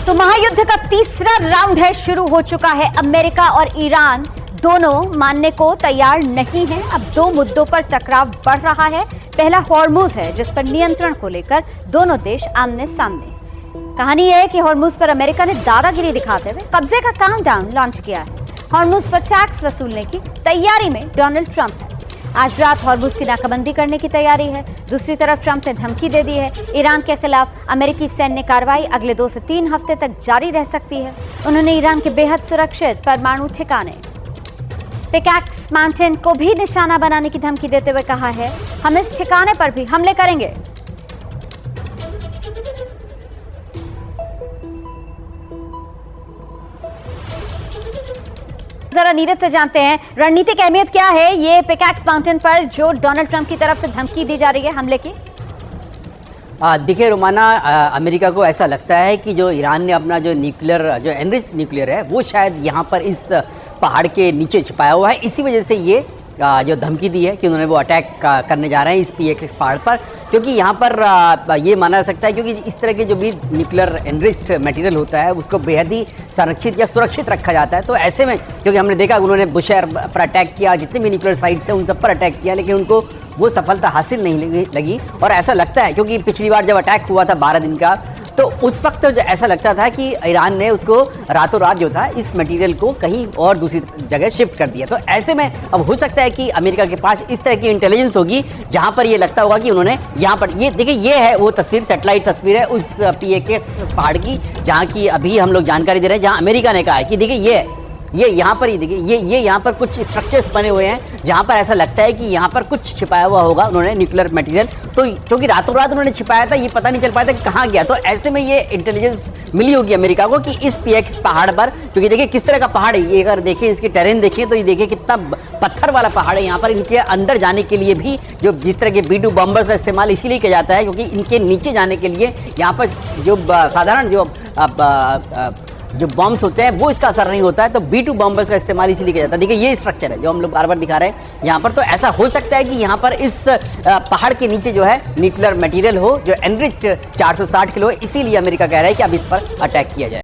तो महायुद्ध का तीसरा राउंड है शुरू हो चुका है। अमेरिका और ईरान दोनों मानने को तैयार नहीं है। अब दो मुद्दों पर टकराव बढ़ रहा है। पहला हॉर्मुज है, जिस पर नियंत्रण को लेकर दोनों देश आमने सामने। कहानी यह है कि हॉर्मुज पर अमेरिका ने दादागिरी दिखाते हुए कब्जे का काउंटडाउन लॉन्च किया है। हॉर्मुज पर टैक्स वसूलने की तैयारी में डोनाल्ड ट्रंप है। आज रात हॉर्मुज की नाकाबंदी करने की तैयारी है। दूसरी तरफ ट्रंप ने धमकी दे दी है, ईरान के खिलाफ अमेरिकी सैन्य कार्रवाई अगले 2 से 3 हफ्ते तक जारी रह सकती है। उन्होंने ईरान के बेहद सुरक्षित परमाणु ठिकाने पिकैक्स माउंटेन को भी निशाना बनाने की धमकी देते हुए कहा है, हम इस ठिकाने पर भी हमले करेंगे। जरा नीरज से जानते हैं, रणनीतिक अहमियत क्या है ये पिकैक्स माउंटेन पर जो डोनाल्ड ट्रंप की तरफ से धमकी दी जा रही है हमले की? देखिए रोमाना, अमेरिका को ऐसा लगता है कि जो ईरान ने अपना जो एनरिच्ड न्यूक्लियर है वो शायद यहाँ पर इस पहाड़ के नीचे छिपाया हुआ है। इसी वजह से ये जो धमकी दी है कि उन्होंने वो अटैक करने जा रहे हैं इस PKX पहाड़ पर, क्योंकि यहाँ पर ये माना जा सकता है क्योंकि इस तरह के जो भी न्यूक्लियर एनरिच्ड मटेरियल होता है उसको बेहद ही संरक्षित या सुरक्षित रखा जाता है। तो ऐसे में क्योंकि हमने देखा उन्होंने बुशहर पर अटैक किया, जितने भी न्यूक्लियर साइट्स हैं उन सब पर अटैक किया, लेकिन उनको वो सफलता हासिल नहीं लगी। और ऐसा लगता है क्योंकि पिछली बार जब अटैक हुआ था 12 दिन का, तो उस वक्त ऐसा लगता था कि ईरान ने उसको रातों रात जो था इस मटेरियल को कहीं और दूसरी जगह शिफ्ट कर दिया। तो ऐसे में अब हो सकता है कि अमेरिका के पास इस तरह की इंटेलिजेंस होगी जहां पर ये लगता होगा कि उन्होंने यहाँ पर, ये देखिए ये है वो तस्वीर, सैटेलाइट तस्वीर है उस PKX पहाड़ की, जहाँ की अभी हम लोग जानकारी दे रहे हैं, जहाँ अमेरिका ने कहा है कि देखिए ये यहाँ पर ही देखिए ये यहाँ पर कुछ स्ट्रक्चर्स बने हुए हैं जहाँ पर ऐसा लगता है कि यहाँ पर कुछ छिपाया हुआ होगा उन्होंने न्यूक्लियर मटेरियल। तो क्योंकि रातों रात उन्होंने छिपाया था, ये पता नहीं चल पाया था कि कहाँ गया। तो ऐसे में ये इंटेलिजेंस मिली होगी अमेरिका को कि इस PKX पहाड़ पर, क्योंकि देखिए किस तरह का पहाड़ है ये, अगर देखिए इसकी टेरेन देखिए तो ये देखिए कितना पत्थर वाला पहाड़ है। यहाँ पर इनके अंदर जाने के लिए भी जो जिस तरह के B-2 बॉम्बर्स का इस्तेमाल इसीलिए किया जाता है क्योंकि इनके नीचे जाने के लिए यहाँ पर जो साधारण जो बॉम्ब्स होते हैं वो इसका असर नहीं होता है। तो B-2 बॉम्बर्स का इस्तेमाल इसीलिए किया जाता है। देखिए ये स्ट्रक्चर है जो हम लोग बार बार दिखा रहे हैं यहाँ पर। तो ऐसा हो सकता है कि यहाँ पर इस पहाड़ के नीचे जो है न्यूक्लियर मटेरियल हो जो एनरिच्ड 460 किलो है, इसीलिए अमेरिका कह रहा है कि अब इस पर अटैक किया जाए।